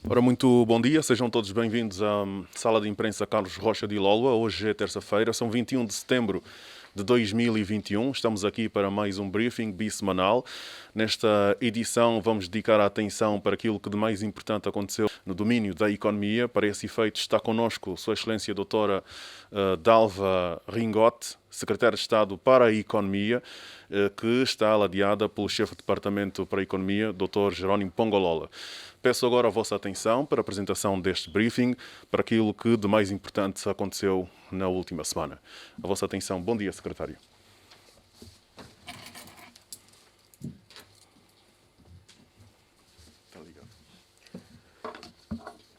Ora, muito bom dia, sejam todos bem-vindos à Sala de Imprensa Carlos Rocha de Ilólua. Hoje é terça-feira, são 21 de setembro de 2021. Estamos aqui para mais um briefing bissemanal. Nesta edição vamos dedicar a atenção para aquilo que de mais importante aconteceu no domínio da economia. Para esse efeito está connosco Sua Excelência a Doutora Dalva Ringote, Secretária de Estado para a Economia, que está ladeada pelo Chefe de Departamento para a Economia, Dr. Jerónimo Pongolola. Peço agora a vossa atenção para a apresentação deste briefing, para aquilo que de mais importante aconteceu na última semana. A vossa atenção. Bom dia, Secretário.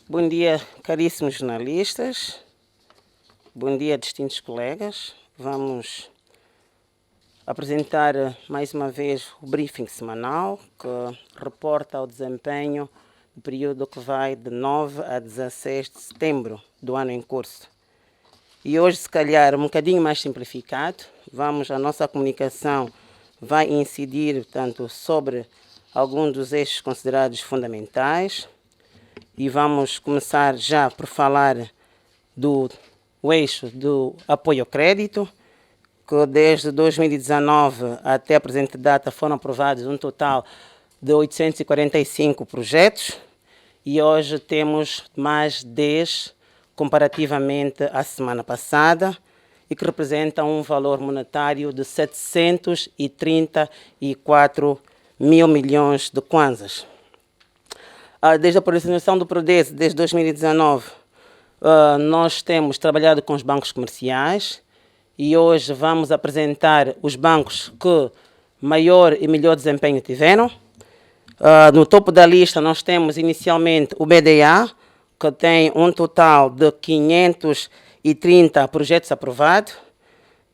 Bom dia, caríssimos jornalistas. Bom dia, distintos colegas. Vamos apresentar mais uma vez o briefing semanal que reporta o desempenho do período que vai de 9 a 16 de setembro do ano em curso. E hoje, se calhar, um bocadinho mais simplificado, a nossa comunicação vai incidir, portanto, sobre alguns dos eixos considerados fundamentais. E vamos começar já por falar do eixo do apoio ao crédito, que desde 2019 até a presente data foram aprovados um total de 845 projetos e hoje temos mais 10 comparativamente à semana passada e que representam um valor monetário de 734 mil milhões de kwanzas. Desde a apresentação do PRODES, desde 2019, nós temos trabalhado com os bancos comerciais e hoje vamos apresentar os bancos que maior e melhor desempenho tiveram. No topo da lista nós temos inicialmente o BDA, que tem um total de 530 projetos aprovados.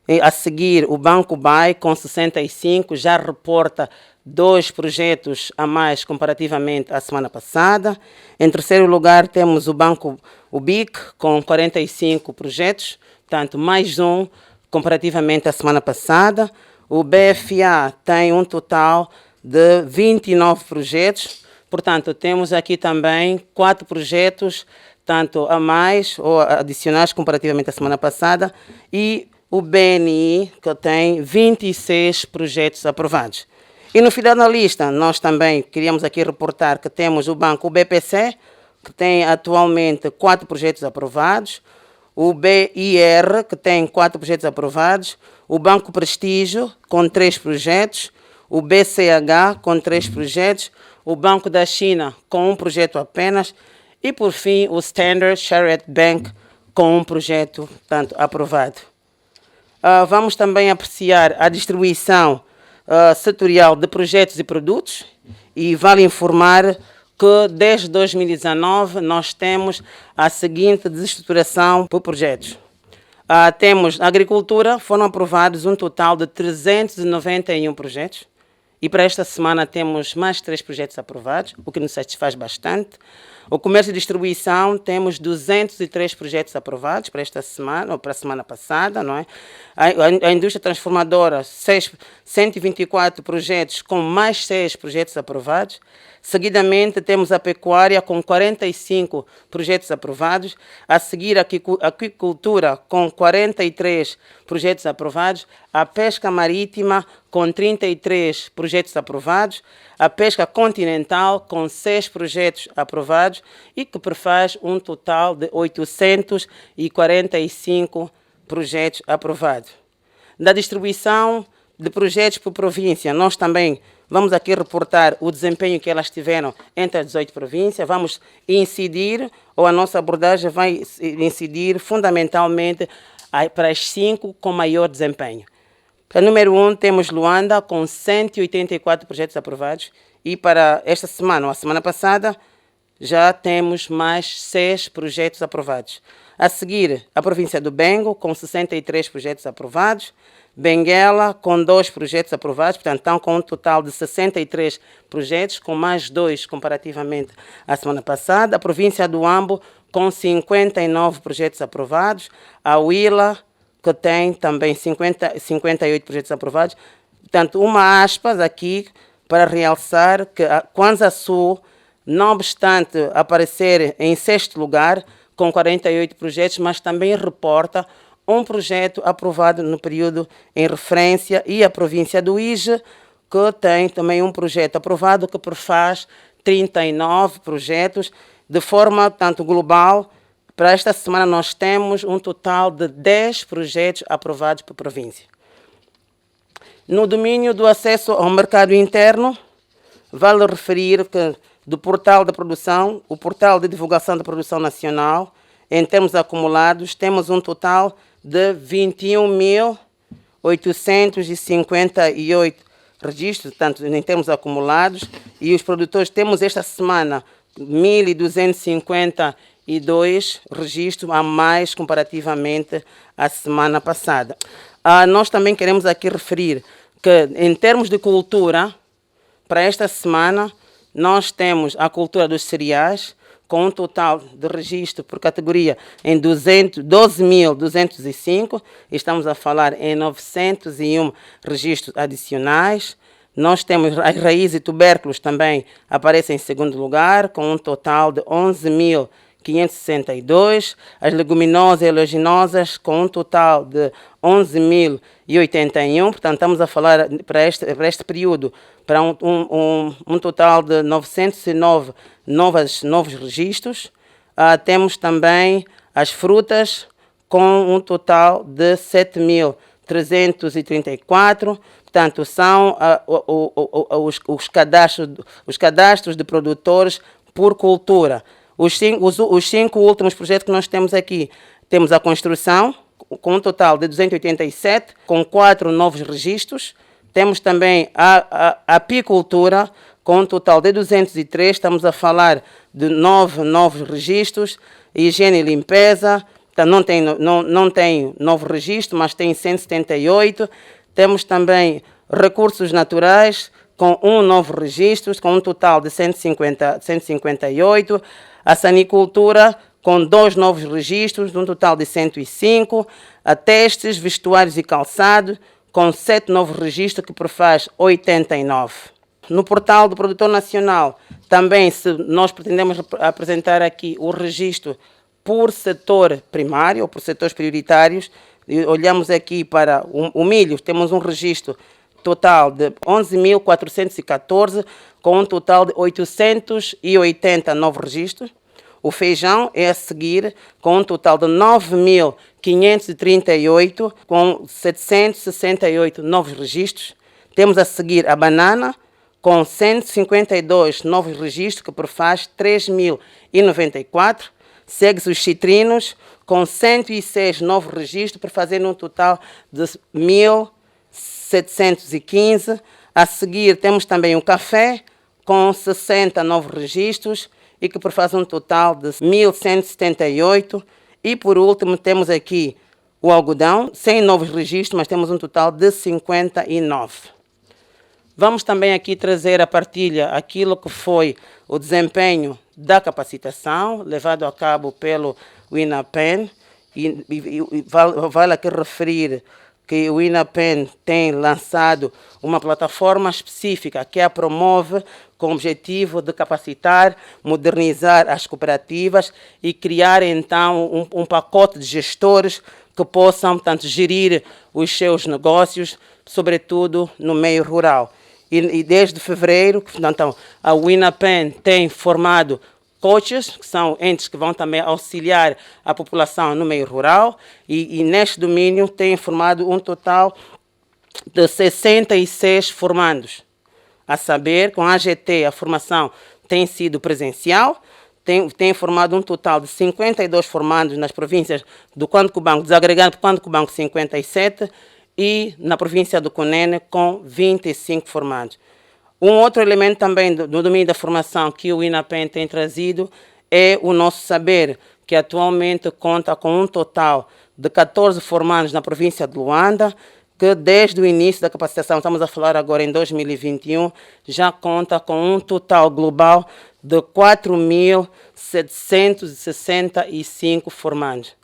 E a seguir o Banco BAE, com 65, já reporta 2 projetos a mais comparativamente à semana passada. Em terceiro lugar temos o BIC, com 45 projetos, portanto mais um comparativamente à semana passada. O BFA tem um total de 29 projetos, portanto temos aqui também 4 projetos, tanto a mais ou adicionais comparativamente à semana passada, e o BNI, que tem 26 projetos aprovados. E no final da lista, nós também queríamos aqui reportar que temos o banco BPC, que tem atualmente 4 projetos aprovados, o BIR, que tem 4 projetos aprovados, o Banco Prestígio, com 3 projetos, o BCH, com 3 projetos, o Banco da China, com 1 projeto apenas, e, por fim, o Standard Chartered Bank, com 1 projeto, portanto, aprovado. Vamos também apreciar a distribuição setorial de projetos e produtos, e vale informar que desde 2019 nós temos a seguinte desestruturação por projetos. Temos na agricultura, foram aprovados um total de 391 projetos, e para esta semana temos mais 3 projetos aprovados, o que nos satisfaz bastante. O comércio e distribuição, temos 203 projetos aprovados para esta semana, ou para a semana passada, não é? A indústria transformadora, 124 projetos, com mais 6 projetos aprovados. Seguidamente, temos a pecuária, com 45 projetos aprovados. A seguir, a aquicultura, com 43 projetos aprovados. A pesca marítima, com 33 projetos aprovados. A pesca continental, com 6 projetos aprovados e que prefaz um total de 845 projetos aprovados. Da distribuição de projetos por província, nós também vamos aqui reportar o desempenho que elas tiveram entre as 18 províncias. Vamos incidir, ou a nossa abordagem vai incidir fundamentalmente para as 5 com maior desempenho. Para número 1, temos Luanda, com 184 projetos aprovados. E para esta semana, ou a semana passada, já temos mais 6 projetos aprovados. A seguir, a província do Bengo, com 63 projetos aprovados. Benguela, com 2 projetos aprovados, portanto, estão com um total de 63 projetos, com mais 2 comparativamente à semana passada. A província do Ambo, com 59 projetos aprovados. A Huila, que tem também 58 projetos aprovados. Portanto, uma aspas aqui para realçar que a Kwanza Sul não obstante aparecer em sexto lugar, com 48 projetos, mas também reporta um projeto aprovado no período em referência e a província do Ije, que tem também um projeto aprovado que prefaz 39 projetos, de forma tanto global. Para esta semana nós temos um total de 10 projetos aprovados por província. No domínio do acesso ao mercado interno, vale referir que do portal da produção, o portal de divulgação da produção nacional, em termos acumulados, temos um total de 21.858 registros, tanto em termos acumulados, e os produtores temos esta semana 1.252 registros a mais comparativamente à semana passada. Nós também queremos aqui referir que, em termos de cultura, para esta semana, nós temos a cultura dos cereais, com um total de registro por categoria em 12.205, estamos a falar em 901 registros adicionais. Nós temos as raízes e tubérculos também aparecem em segundo lugar, com um total de 11.562, as leguminosas e oleaginosas com um total de 11.081, portanto estamos a falar para este período para um total de 909 novos registros. Temos também as frutas com um total de 7.334, portanto são os cadastros de produtores por cultura. Os cinco últimos projetos que nós temos aqui, temos a construção, com um total de 287, com 4 novos registros. Temos também a apicultura, com um total de 203, estamos a falar de 9 novos registros. Higiene e limpeza, não tem novo registro, mas tem 178. Temos também recursos naturais, com um novo registro, com um total de 158. A sanicultura, com 2 novos registros, um total de 105. A testes, vestuários e calçado, com 7 novos registros, que prefaz 89. No portal do produtor nacional, também nós pretendemos apresentar aqui o registro por setor primário ou por setores prioritários. Olhamos aqui para o milho, temos um registro total de 11.414, com um total de 880 novos registros. O feijão é a seguir, com um total de 9.538, com 768 novos registros. Temos a seguir a banana, com 152 novos registros, que prefaz 3.094. Segue-se os citrinos, com 106 novos registros, para fazer um total de 1.715. A seguir temos também o café, com 60 novos registros, e que faz um total de 1.178. E por último temos aqui o algodão, 100 novos registros, mas temos um total de 59. Vamos também aqui trazer a partilha aquilo que foi o desempenho da capacitação levado a cabo pelo INAPEN, e vale aqui referir que o INAPEN tem lançado uma plataforma específica que a promove com o objetivo de capacitar, modernizar as cooperativas e criar então um pacote de gestores que possam, portanto, gerir os seus negócios, sobretudo no meio rural. E desde fevereiro, então, a INAPEN tem formado coaches, que são entes que vão também auxiliar a população no meio rural, e neste domínio tem formado um total de 66 formandos. A saber, com a AGT, a formação tem sido presencial, tem formado um total de 52 formandos nas províncias do Quanto-Cubango, desagregado por Quanto-Cubango 57, e na província do Cunene com 25 formandos. Um outro elemento também do domínio da formação que o INAPEN tem trazido é o nosso saber, que atualmente conta com um total de 14 formandos na província de Luanda, que desde o início da capacitação, estamos a falar agora em 2021, já conta com um total global de 4.765 formandos.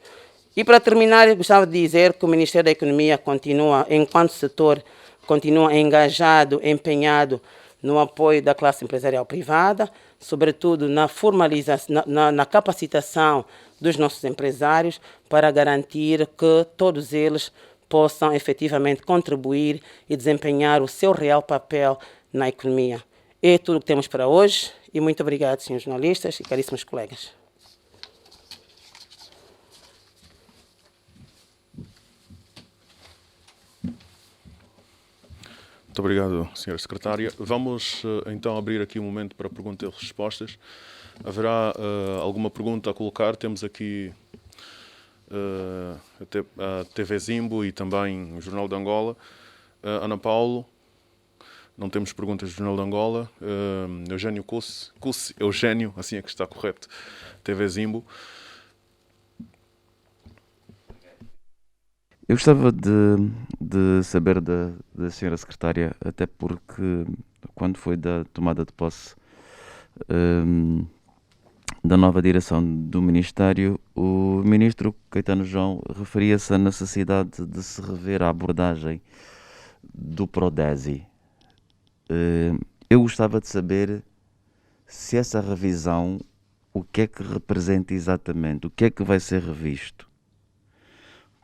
E para terminar, eu gostava de dizer que o Ministério da Economia continua, enquanto setor, continua engajado, empenhado no apoio da classe empresarial privada, sobretudo na formalização, na capacitação dos nossos empresários para garantir que todos eles possam efetivamente contribuir e desempenhar o seu real papel na economia. É tudo o que temos para hoje e muito obrigado, senhores jornalistas e caríssimos colegas. Muito obrigado, Sra. Secretária. Vamos então abrir aqui um momento para perguntas e respostas. Haverá alguma pergunta a colocar? Temos aqui a TV Zimbo e também o Jornal de Angola. Ana Paulo, não temos perguntas do Jornal de Angola. Eugênio Cussi, Eugênio, assim é que está correto, TV Zimbo. Eu gostava de saber da senhora secretária, até porque quando foi da tomada de posse da nova direção do Ministério, o ministro Caetano João referia-se à necessidade de se rever a abordagem do Prodesi. Eu gostava de saber se essa revisão, o que é que representa exatamente, o que é que vai ser revisto.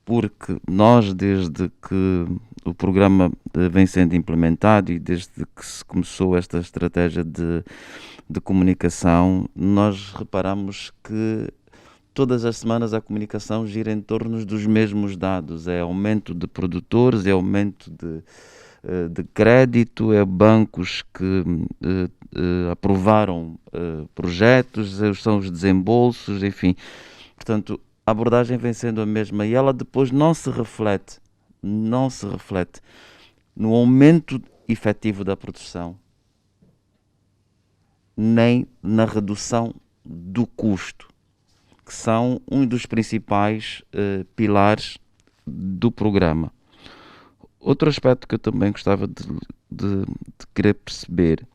Porque nós, desde que o programa vem sendo implementado e desde que se começou esta estratégia de comunicação, nós reparamos que todas as semanas a comunicação gira em torno dos mesmos dados. É aumento de produtores, é aumento de crédito, é bancos que aprovaram projetos, são os desembolsos, enfim. Portanto, a abordagem vem sendo a mesma e ela depois não se reflete no aumento efetivo da produção, nem na redução do custo, que são um dos principais pilares do programa. Outro aspecto que eu também gostava de querer perceber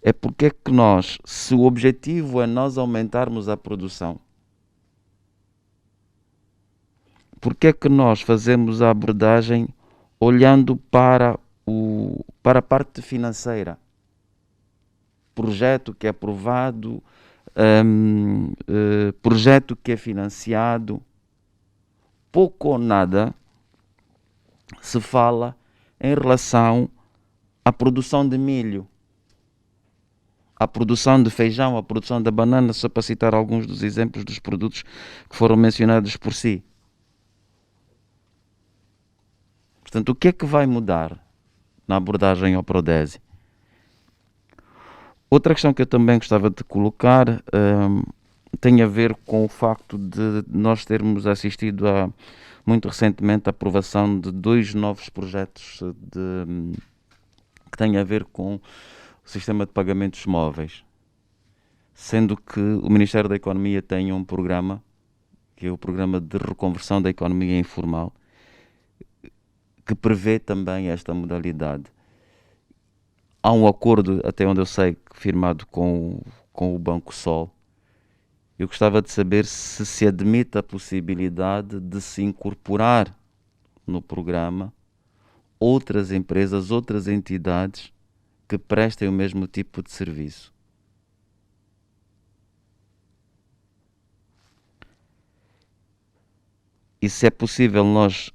é porque é que nós, se o objetivo é nós aumentarmos a produção, porque é que nós fazemos a abordagem olhando para a parte financeira? Projeto que é aprovado, projeto que é financiado, pouco ou nada se fala em relação à produção de milho, à produção de feijão, à produção da banana, só para citar alguns dos exemplos dos produtos que foram mencionados por si. Portanto, o que é que vai mudar na abordagem ao Prodesi? Outra questão que eu também gostava de colocar tem a ver com o facto de nós termos assistido muito recentemente a aprovação de 2 novos projetos que têm a ver com o sistema de pagamentos móveis, sendo que o Ministério da Economia tem um programa, que é o Programa de Reconversão da Economia Informal, que prevê também esta modalidade. Há um acordo, até onde eu sei, firmado com o Banco Sol. Eu gostava de saber se admite a possibilidade de se incorporar no programa outras empresas, outras entidades que prestem o mesmo tipo de serviço. E se é possível nós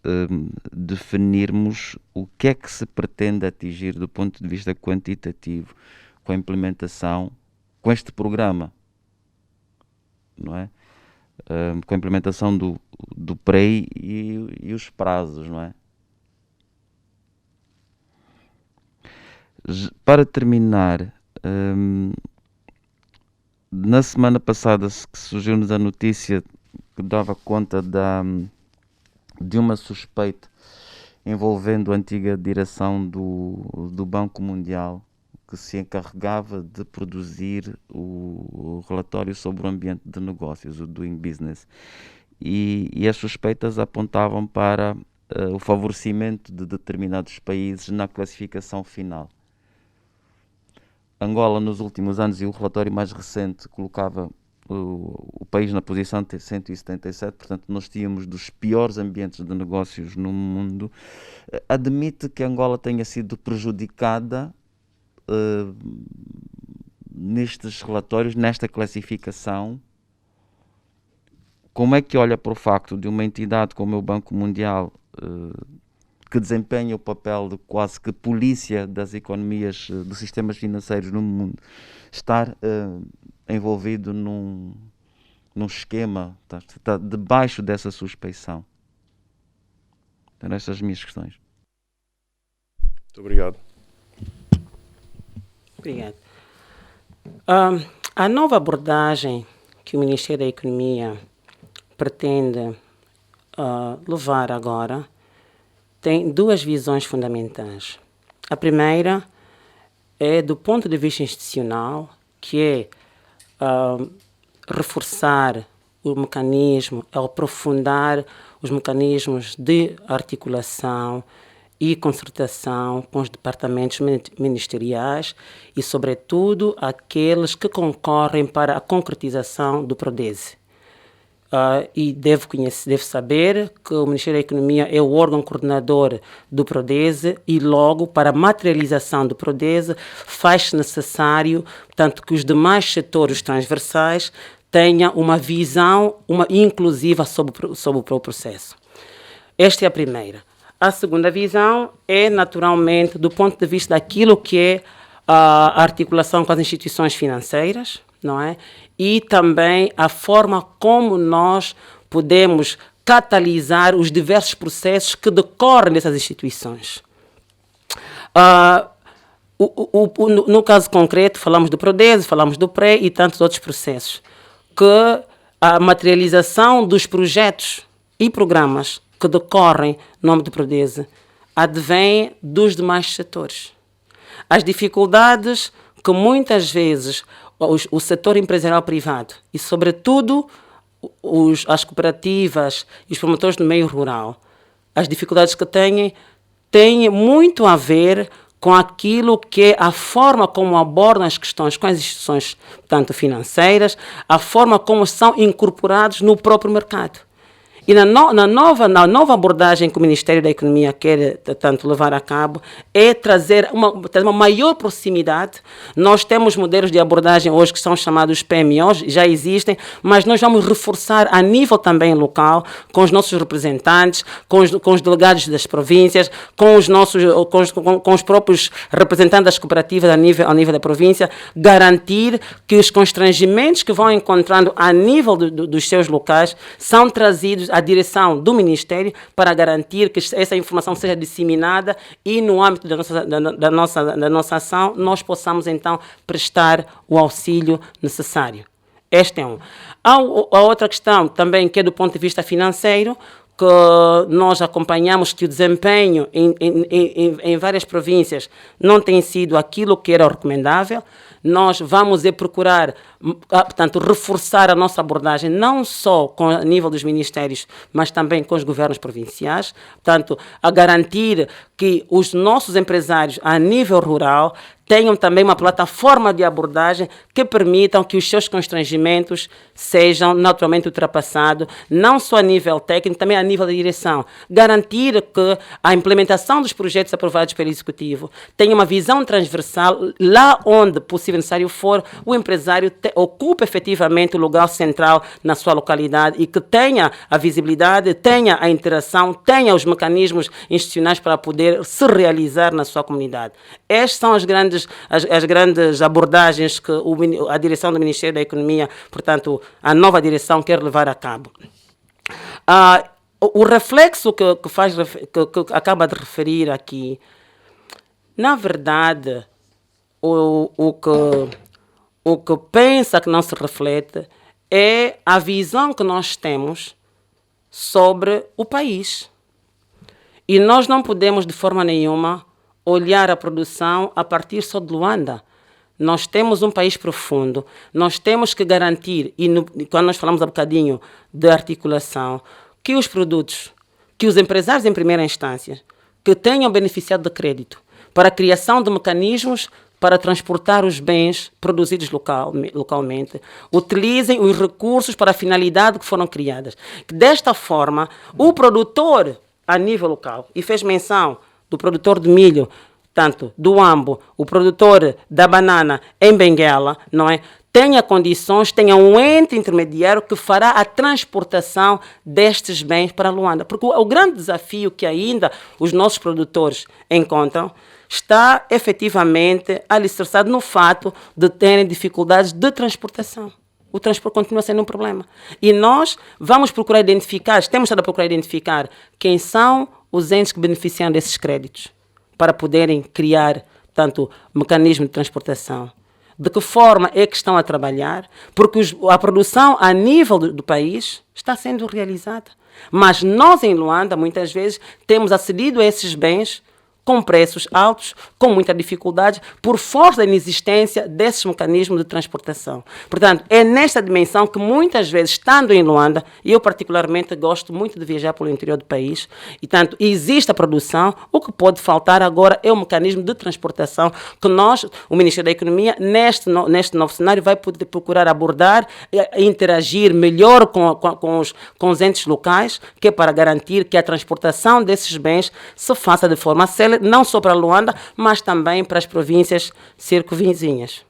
definirmos o que é que se pretende atingir do ponto de vista quantitativo com a implementação, com este programa, não é? Com a implementação do PREI e os prazos, não é? Para terminar, na semana passada surgiu-nos a notícia que dava conta de uma suspeita envolvendo a antiga direção do Banco Mundial, que se encarregava de produzir o relatório sobre o ambiente de negócios, o Doing Business. E as suspeitas apontavam para o favorecimento de determinados países na classificação final. Angola, nos últimos anos, e o relatório mais recente colocava o país na posição 177, portanto nós tínhamos dos piores ambientes de negócios no mundo. Admite que Angola tenha sido prejudicada nestes relatórios, nesta classificação, como é que olha para o facto de uma entidade como o Banco Mundial, que desempenha o papel de quase que polícia das economias, dos sistemas financeiros no mundo, estar envolvido num esquema, está debaixo dessa suspeição? Eram essas as minhas questões. Muito obrigado. Obrigado. A nova abordagem que o Ministério da Economia pretende levar agora tem duas visões fundamentais. A primeira é do ponto de vista institucional, que é reforçar o mecanismo, aprofundar os mecanismos de articulação e concertação com os departamentos ministeriais e, sobretudo, aqueles que concorrem para a concretização do PRODESE. E deve saber que o Ministério da Economia é o órgão coordenador do PRODESE e logo para a materialização do PRODESE faz-se necessário, tanto que os demais setores transversais tenham uma visão inclusiva sobre o processo. Esta é a primeira. A segunda visão é, naturalmente, do ponto de vista daquilo que é a articulação com as instituições financeiras, não é? E também a forma como nós podemos catalisar os diversos processos que decorrem dessas instituições. No caso concreto, falamos do PRODESE, falamos do PRE e tantos outros processos, que a materialização dos projetos e programas que decorrem no âmbito do PRODESE advém dos demais setores. As dificuldades que muitas vezes o setor empresarial privado e, sobretudo, as cooperativas e os promotores do meio rural, as dificuldades que têm muito a ver com aquilo que é a forma como abordam as questões com as instituições, tanto financeiras, a forma como são incorporados no próprio mercado. E na nova abordagem que o Ministério da Economia quer tanto levar a cabo é trazer uma maior proximidade. Nós temos modelos de abordagem hoje que são chamados PMOs, já existem, mas nós vamos reforçar a nível também local, com os nossos representantes, com os delegados das províncias, com os próprios representantes das cooperativas ao nível da província, garantir que os constrangimentos que vão encontrando a nível dos seus locais são trazidos à direção do Ministério para garantir que essa informação seja disseminada e no âmbito da nossa ação nós possamos então prestar o auxílio necessário. Este é um. Há outra questão também que é do ponto de vista financeiro, que nós acompanhamos que o desempenho em várias províncias não tem sido aquilo que era recomendável. Nós vamos procurar, portanto, reforçar a nossa abordagem, não só a nível dos ministérios, mas também com os governos provinciais, portanto, a garantir que os nossos empresários a nível rural tenham também uma plataforma de abordagem que permitam que os seus constrangimentos sejam naturalmente ultrapassados, não só a nível técnico, também a nível da direção. Garantir que a implementação dos projetos aprovados pelo Executivo tenha uma visão transversal, lá onde possível necessário for, o empresário ocupe efetivamente o lugar central na sua localidade e que tenha a visibilidade, tenha a interação, tenha os mecanismos institucionais para poder se realizar na sua comunidade. Estas são as grandes abordagens que a direção do Ministério da Economia, portanto, a nova direção quer levar a cabo. O reflexo que acaba de referir aqui, na verdade, o que pensa que não se reflete é a visão que nós temos sobre o país. E nós não podemos, de forma nenhuma, olhar a produção a partir só de Luanda. Nós temos um país profundo, nós temos que garantir, quando nós falamos há bocadinho de articulação, que os produtos, que os empresários em primeira instância, que tenham beneficiado de crédito para a criação de mecanismos para transportar os bens produzidos localmente, utilizem os recursos para a finalidade que foram criadas. Desta forma, o produtor a nível local, e fez menção do produtor de milho, tanto do Ambo, o produtor da banana em Benguela, não é? Tenha condições, tenha um ente intermediário que fará a transportação destes bens para Luanda. Porque o grande desafio que ainda os nossos produtores encontram está efetivamente alicerçado no fato de terem dificuldades de transportação. O transporte continua sendo um problema. E nós vamos procurar identificar, temos estado a procurar identificar quem são os entes que beneficiam desses créditos para poderem criar, tanto mecanismo de transportação. De que forma é que estão a trabalhar, porque a produção a nível do país está sendo realizada. Mas nós em Luanda, muitas vezes, temos acedido a esses bens com preços altos, com muita dificuldade, por força da inexistência desses mecanismos de transportação. Portanto, é nesta dimensão que muitas vezes, estando em Luanda, e eu particularmente gosto muito de viajar pelo interior do país, e tanto existe a produção, o que pode faltar agora é o mecanismo de transportação que nós, o Ministério da Economia, neste novo cenário, vai poder procurar abordar e interagir melhor com os entes locais, que é para garantir que a transportação desses bens se faça de forma célere, não só para Luanda, mas também para as províncias circunvizinhas.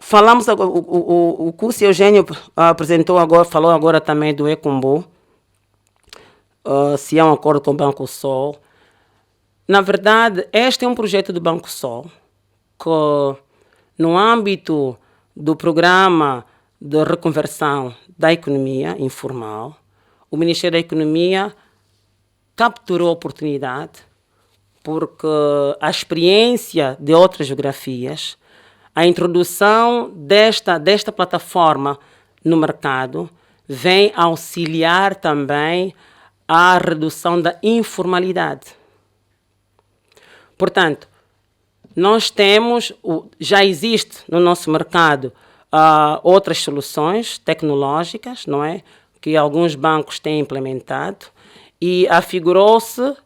Falamos agora, o curso Eugênio apresentou agora, falou agora também do Ecumbu, se há um acordo com o Banco Sol. Na verdade, este é um projeto do Banco Sol, que no âmbito do programa de reconversão da economia informal, o Ministério da Economia capturou a oportunidade porque a experiência de outras geografias, a introdução desta plataforma no mercado vem auxiliar também a redução da informalidade. Portanto, nós temos, já existe no nosso mercado outras soluções tecnológicas, não é? Que alguns bancos têm implementado, e afigurou-se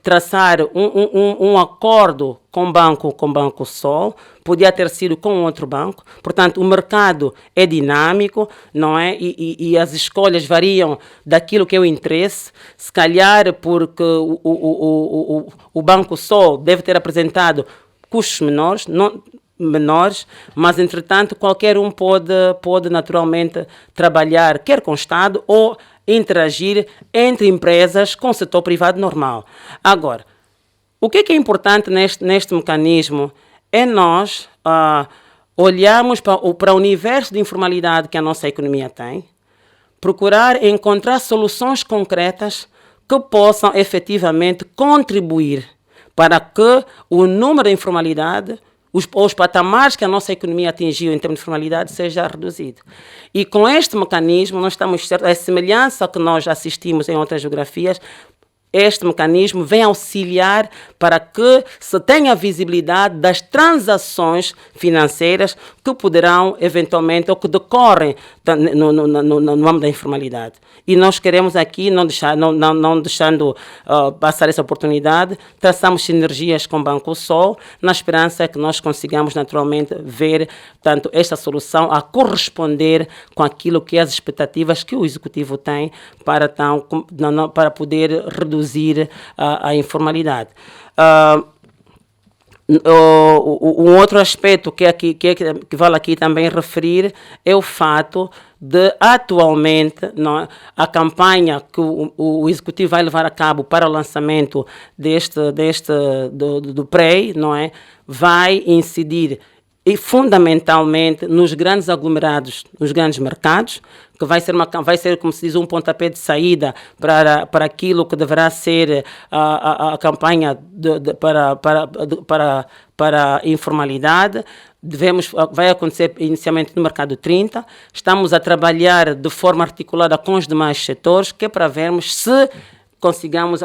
traçar um acordo com o Banco Sol, podia ter sido com outro banco. Portanto, o mercado é dinâmico, não é? E as escolhas variam daquilo que é o interesse. Se calhar porque o Banco Sol deve ter apresentado custos menores, mas, entretanto, qualquer um pode naturalmente trabalhar, quer com o Estado ou interagir entre empresas com o setor privado normal. Agora, o que é importante neste mecanismo é nós olharmos para o universo de informalidade que a nossa economia tem, procurar encontrar soluções concretas que possam efetivamente contribuir para que o número de informalidade, os patamares que a nossa economia atingiu em termos de formalidade seja reduzido. E com este mecanismo, nós estamos certos, a semelhança que nós assistimos em outras geografias, este mecanismo vem auxiliar para que se tenha visibilidade das transações financeiras que poderão, eventualmente, ou que decorrem no âmbito da informalidade. E nós queremos aqui, não deixando passar essa oportunidade, traçamos sinergias com o Banco Sol, na esperança que nós consigamos, naturalmente, ver tanto esta solução a corresponder com aquilo que é as expectativas que o Executivo tem para poder reduzir a informalidade. Um outro aspecto que vale aqui também referir é o fato de, atualmente, a campanha que o Executivo vai levar a cabo para o lançamento do PREI, não é? Vai incidir fundamentalmente nos grandes aglomerados, nos grandes mercados, que vai ser, como se diz, um pontapé de saída para aquilo que deverá ser a campanha para a informalidade. Vai acontecer inicialmente no mercado 30. Estamos a trabalhar de forma articulada com os demais setores, que é para vermos se consigamos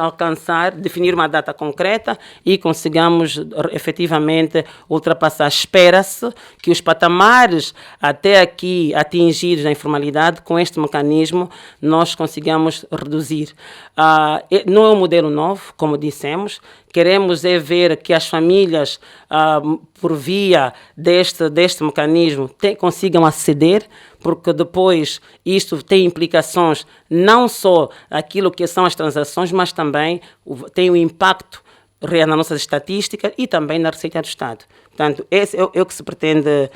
definir uma data concreta e consigamos efetivamente ultrapassar. Espera-se que os patamares até aqui atingidos na informalidade, com este mecanismo, nós consigamos reduzir. Não é um modelo novo, como dissemos, queremos é ver que as famílias, por via deste mecanismo, consigam aceder, porque depois isto tem implicações não só aquilo que são as transações, mas também tem um impacto real nas nossas estatísticas e também na receita do Estado. Portanto, esse é o que se pretende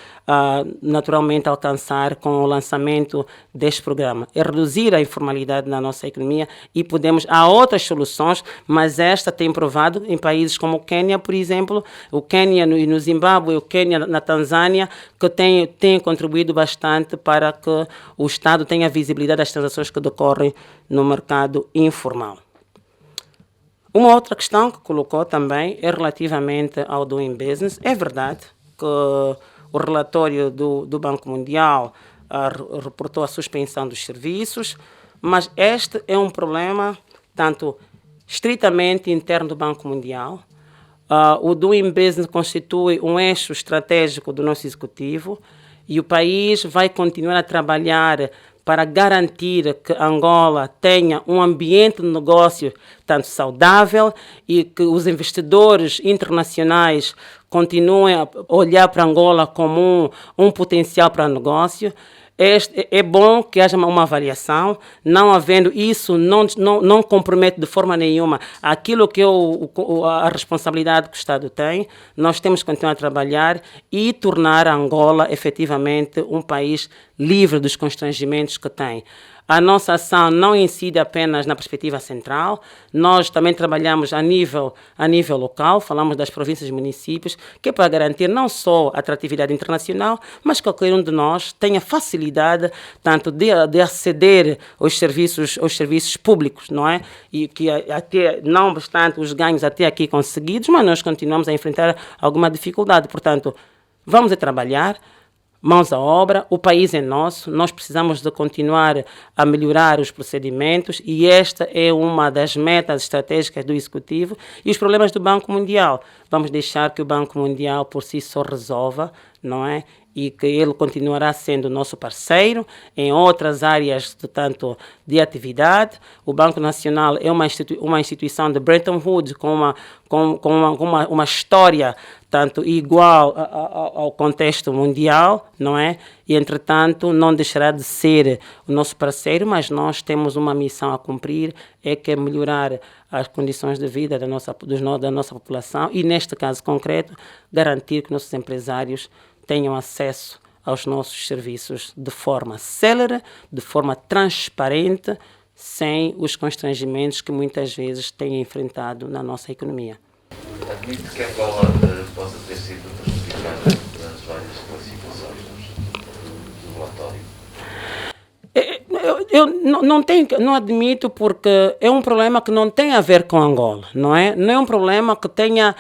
naturalmente alcançar com o lançamento deste programa. É reduzir a informalidade na nossa economia e há outras soluções, mas esta tem provado em países como o Quênia, por exemplo, o Quênia no Zimbábue, o Quênia na Tanzânia, que tem contribuído bastante para que o Estado tenha visibilidade das transações que decorrem no mercado informal. Uma outra questão que colocou também é relativamente ao Doing Business. É verdade que o relatório do Banco Mundial reportou a suspensão dos serviços, mas este é um problema tanto estritamente interno do Banco Mundial. O Doing Business constitui um eixo estratégico do nosso executivo e o país vai continuar a trabalhar para garantir que Angola tenha um ambiente de negócio tanto saudável e que os investidores internacionais continuem a olhar para Angola como um potencial para negócio. É bom que haja uma avaliação, não havendo isso, não compromete de forma nenhuma aquilo que é a responsabilidade que o Estado tem. Nós temos que continuar a trabalhar e tornar Angola efetivamente um país livre dos constrangimentos que tem. A nossa ação não incide apenas na perspectiva central, nós também trabalhamos a nível local, falamos das províncias e municípios, que é para garantir não só a atratividade internacional, mas que qualquer um de nós tenha facilidade tanto de aceder aos serviços públicos, não é? E que até, não obstante os ganhos até aqui conseguidos, mas nós continuamos a enfrentar alguma dificuldade. Portanto, vamos a trabalhar, mãos à obra, o país é nosso, nós precisamos de continuar a melhorar os procedimentos e esta é uma das metas estratégicas do Executivo. E os problemas do Banco Mundial, vamos deixar que o Banco Mundial por si só resolva, não é? E que ele continuará sendo nosso parceiro em outras áreas de atividade. O Banco Nacional é uma instituição de Bretton Woods com uma história tanto igual ao contexto mundial, não é? E, entretanto, não deixará de ser o nosso parceiro, mas nós temos uma missão a cumprir, que é melhorar as condições de vida da nossa população e, neste caso concreto, garantir que nossos empresários tenham acesso aos nossos serviços de forma célere, de forma transparente, sem os constrangimentos que muitas vezes têm enfrentado na nossa economia. Admito que Angola possa ter sido prejudicada nas várias classificações do relatório? Eu não admito, porque é um problema que não tem a ver com Angola, não é? Não é um problema que tenha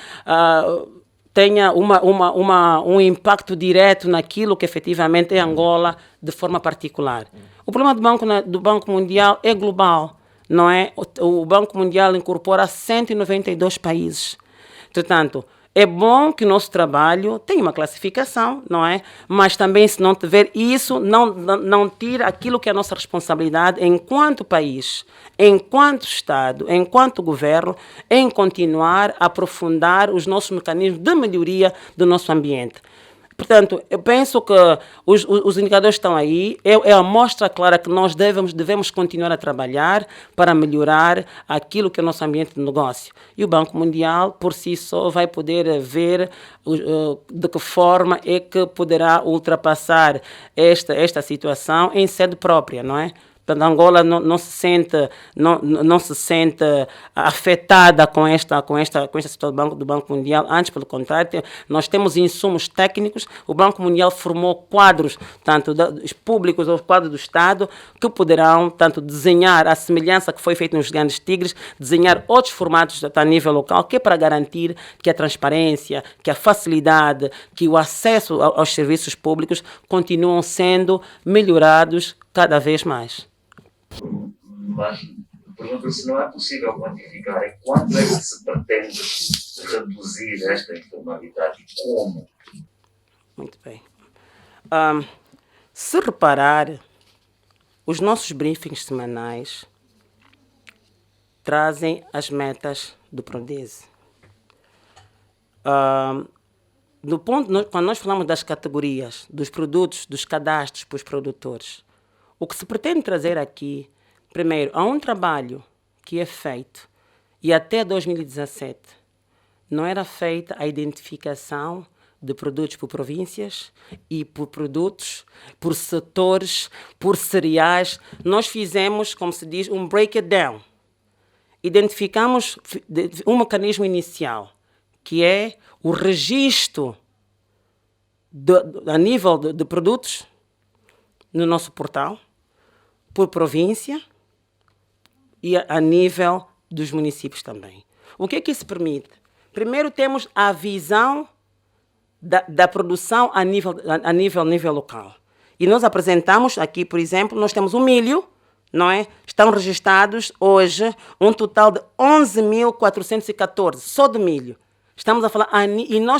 um impacto direto naquilo que efetivamente é Angola de forma particular. O problema do Banco Mundial é global, não é? O Banco Mundial incorpora 192 países. Portanto, é bom que o nosso trabalho tenha uma classificação, não é? Mas também, se não tiver isso, não tira aquilo que é a nossa responsabilidade enquanto país, enquanto Estado, enquanto governo, em continuar a aprofundar os nossos mecanismos de melhoria do nosso ambiente. Portanto, eu penso que os indicadores estão aí, é a mostra clara que nós devemos continuar a trabalhar para melhorar aquilo que é o nosso ambiente de negócio. E o Banco Mundial, por si só, vai poder ver de que forma é que poderá ultrapassar esta situação em sede própria, não é? Portanto, Angola não se sente afetada com esta situação do Banco Mundial. Antes, pelo contrário, nós temos insumos técnicos. O Banco Mundial formou quadros, tanto públicos ou quadros do Estado, que poderão tanto desenhar a semelhança que foi feita nos Grandes Tigres, desenhar outros formatos a nível local, que é para garantir que a transparência, que a facilidade, que o acesso aos serviços públicos continuam sendo melhorados cada vez mais. Mas pergunto se não é possível quantificar em quanto é que se pretende reduzir esta informalidade e como? Muito bem. Se reparar, os nossos briefings semanais trazem as metas do Prodese. Quando nós falamos das categorias, dos produtos, dos cadastros para os produtores, o que se pretende trazer aqui, primeiro, há um trabalho que é feito, e até 2017 não era feita a identificação de produtos por províncias e por produtos, por setores, por cereais. Nós fizemos, como se diz, um break it down. Identificamos um mecanismo inicial, que é o registro a nível de produtos no nosso portal, por província e a nível dos municípios também. O que é que isso permite? Primeiro temos a visão da produção a nível local. E nós apresentamos aqui, por exemplo, nós temos o milho, não é? Estão registrados hoje um total de 11.414, só de milho. Estamos a falar,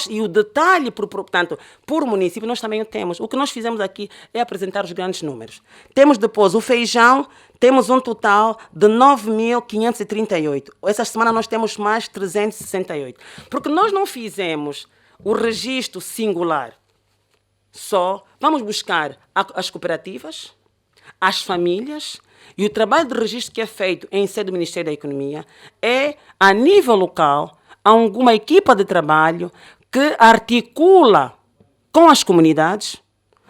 e o detalhe, portanto, por município, nós também o temos. O que nós fizemos aqui é apresentar os grandes números. Temos depois o feijão, temos um total de 9.538. Essa semana nós temos mais 368. Porque nós não fizemos o registro singular só. Vamos buscar as cooperativas, as famílias, e o trabalho de registro que é feito em sede do Ministério da Economia é, a nível local, há uma equipa de trabalho que articula com as comunidades,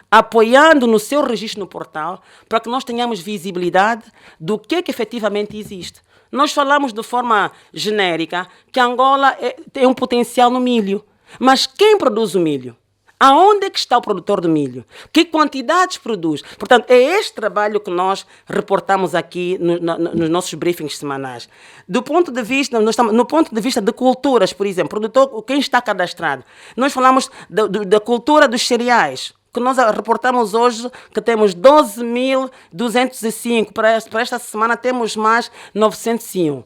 apoiando no seu registro no portal, para que nós tenhamos visibilidade do que efetivamente existe. Nós falamos de forma genérica que Angola tem um potencial no milho, mas quem produz o milho? Aonde é que está o produtor do milho? Que quantidades produz? Portanto, é este trabalho que nós reportamos aqui nos nossos briefings semanais. No ponto de vista de culturas, por exemplo, produtor, quem está cadastrado? Nós falamos da cultura dos cereais, que nós reportamos hoje que temos 12.205. Para esta semana temos mais 901.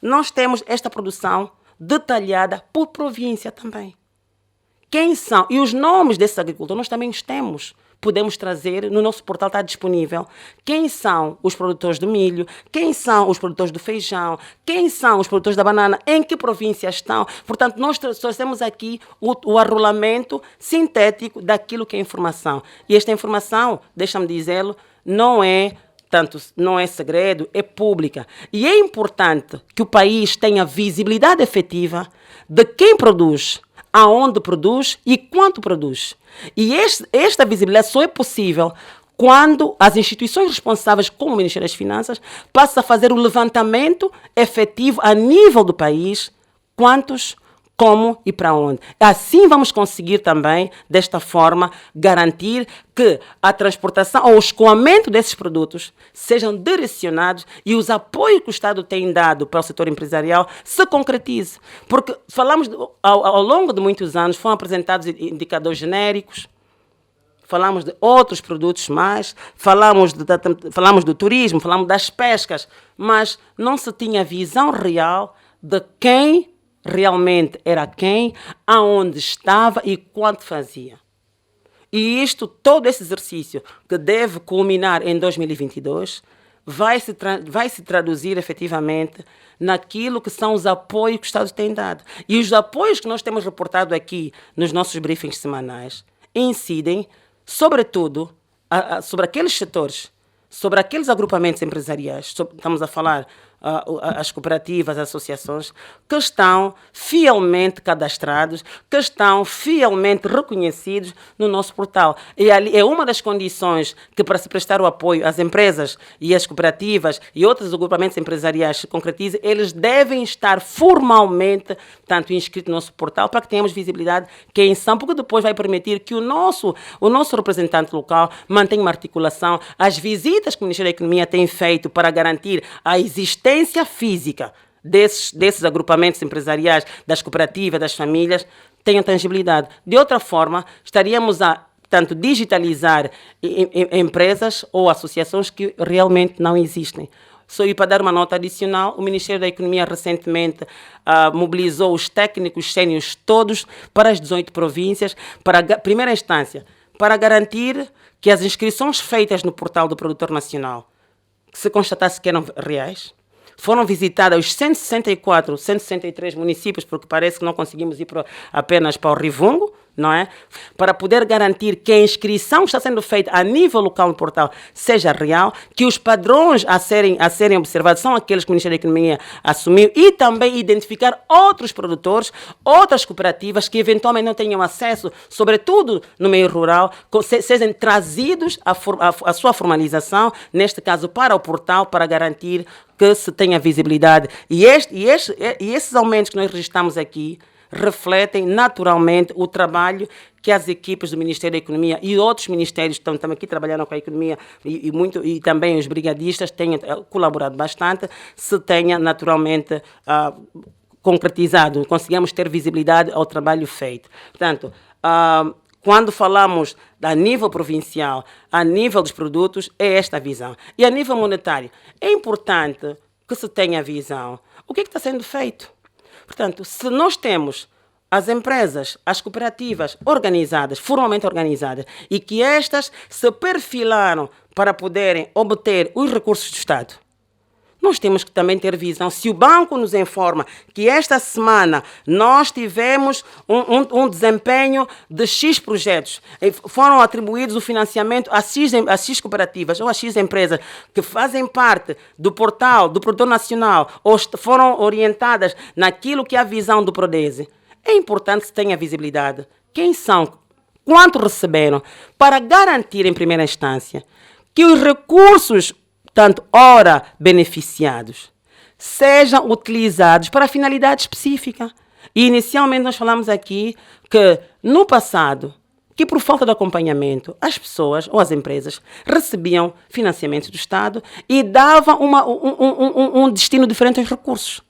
Nós temos esta produção detalhada por província também. Quem são? E os nomes desses agricultores nós também temos. Podemos trazer, no nosso portal está disponível, quem são os produtores do milho, quem são os produtores do feijão, quem são os produtores da banana, em que províncias estão. Portanto, nós trouxemos aqui o arrolamento sintético daquilo que é informação. E esta informação, deixa-me dizê-lo, não é segredo, é pública. E é importante que o país tenha visibilidade efetiva de quem produz, aonde produz e quanto produz. E esta visibilidade só é possível quando as instituições responsáveis, como o Ministério das Finanças, passam a fazer o levantamento efetivo a nível do país, quantos, como e para onde. Assim vamos conseguir também, desta forma, garantir que a transportação ou o escoamento desses produtos sejam direcionados e os apoios que o Estado tem dado para o setor empresarial se concretize. Porque falamos, ao longo de muitos anos, foram apresentados indicadores genéricos, falamos de outros produtos mais, falamos do turismo, falamos das pescas, mas não se tinha visão real de quem realmente era quem, aonde estava e quanto fazia. E todo esse exercício que deve culminar em 2022, vai se traduzir efetivamente naquilo que são os apoios que o Estado tem dado. E os apoios que nós temos reportado aqui nos nossos briefings semanais incidem, sobretudo, sobre aqueles setores, sobre aqueles agrupamentos empresariais, estamos a falar as cooperativas, as associações, que estão fielmente cadastrados, que estão fielmente reconhecidos no nosso portal. E ali é uma das condições que, para se prestar o apoio às empresas e às cooperativas e outros agrupamentos empresariais se concretizem, eles devem estar formalmente, tanto inscritos no nosso portal, para que tenhamos visibilidade quem são, porque depois vai permitir que o nosso representante local mantenha uma articulação. As visitas que o Ministério da Economia tem feito para garantir a existência física desses agrupamentos empresariais, das cooperativas, das famílias, tenham tangibilidade. De outra forma, estaríamos a tanto digitalizar empresas ou associações que realmente não existem. E para dar uma nota adicional, o Ministério da Economia recentemente mobilizou os técnicos sénios todos para as 18 províncias, para primeira instância, para garantir que as inscrições feitas no portal do Produtor Nacional, que se constatasse que eram reais, foram visitados os 164, 163 municípios, porque parece que não conseguimos ir apenas para o Rivungo, não é? Para poder garantir que a inscrição que está sendo feita a nível local no portal seja real, que os padrões a serem observados são aqueles que o Ministério da Economia assumiu e também identificar outros produtores, outras cooperativas que eventualmente não tenham acesso, sobretudo no meio rural, sejam trazidos a sua formalização, neste caso para o portal, para garantir que se tenha visibilidade. E esses aumentos que nós registramos aqui refletem naturalmente o trabalho que as equipes do Ministério da Economia e outros ministérios que estão também aqui trabalhando com a economia e também os brigadistas têm colaborado bastante, se tenha naturalmente concretizado, conseguimos ter visibilidade ao trabalho feito. Portanto, quando falamos a nível provincial, a nível dos produtos, é esta a visão. E a nível monetário, é importante que se tenha a visão. O que está sendo feito? Portanto, se nós temos as empresas, as cooperativas organizadas, formalmente organizadas, e que estas se perfilaram para poderem obter os recursos do Estado, nós temos que também ter visão. Se o banco nos informa que esta semana nós tivemos um desempenho de X projetos, foram atribuídos o financiamento a X cooperativas ou a X empresas que fazem parte do portal do Produtor Nacional ou foram orientadas naquilo que é a visão do Prodese, é importante que se tenha visibilidade. Quem são? Quanto receberam? Para garantir, em primeira instância, que os recursos tanto ora beneficiados, sejam utilizados para finalidade específica. E inicialmente nós falamos aqui que no passado, que por falta de acompanhamento, as pessoas ou as empresas recebiam financiamentos do Estado e davam um destino diferente aos recursos.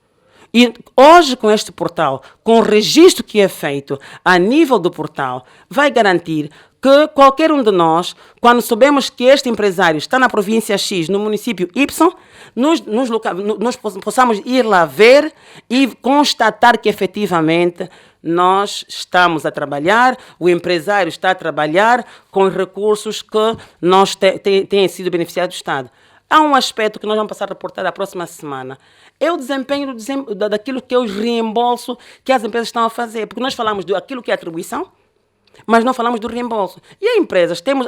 E hoje, com este portal, com o registro que é feito a nível do portal, vai garantir que qualquer um de nós, quando soubemos que este empresário está na província X, no município Y, nós possamos ir lá ver e constatar que efetivamente nós estamos a trabalhar, o empresário está a trabalhar com os recursos que têm sido beneficiados do Estado. Há um aspecto que nós vamos passar a reportar a próxima semana. É o desempenho daquilo que é o reembolso que as empresas estão a fazer. Porque nós falamos daquilo que é atribuição, mas não falamos do reembolso. E as empresas, temos,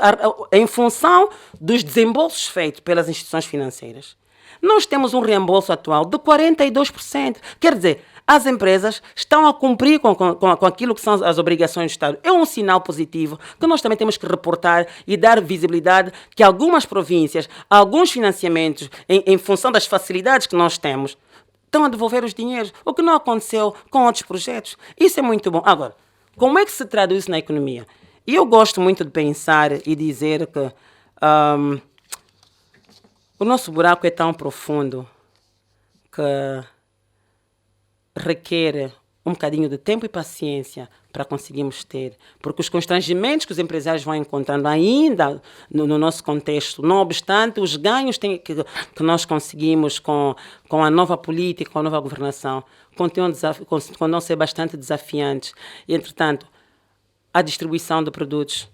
em função dos desembolsos feitos pelas instituições financeiras, nós temos um reembolso atual de 42%. Quer dizer, as empresas estão a cumprir com aquilo que são as obrigações do Estado. É um sinal positivo que nós também temos que reportar e dar visibilidade que algumas províncias, alguns financiamentos, em função das facilidades que nós temos, estão a devolver os dinheiros, o que não aconteceu com outros projetos. Isso é muito bom. Agora, como é que se traduz isso na economia? E eu gosto muito de pensar e dizer que o nosso buraco é tão profundo que requer um bocadinho de tempo e paciência para conseguirmos ter, porque os constrangimentos que os empresários vão encontrando ainda no nosso contexto, não obstante os ganhos que nós conseguimos com a nova política, com a nova governação, continuam a ser bastante desafiantes. E, entretanto, a distribuição de produtos,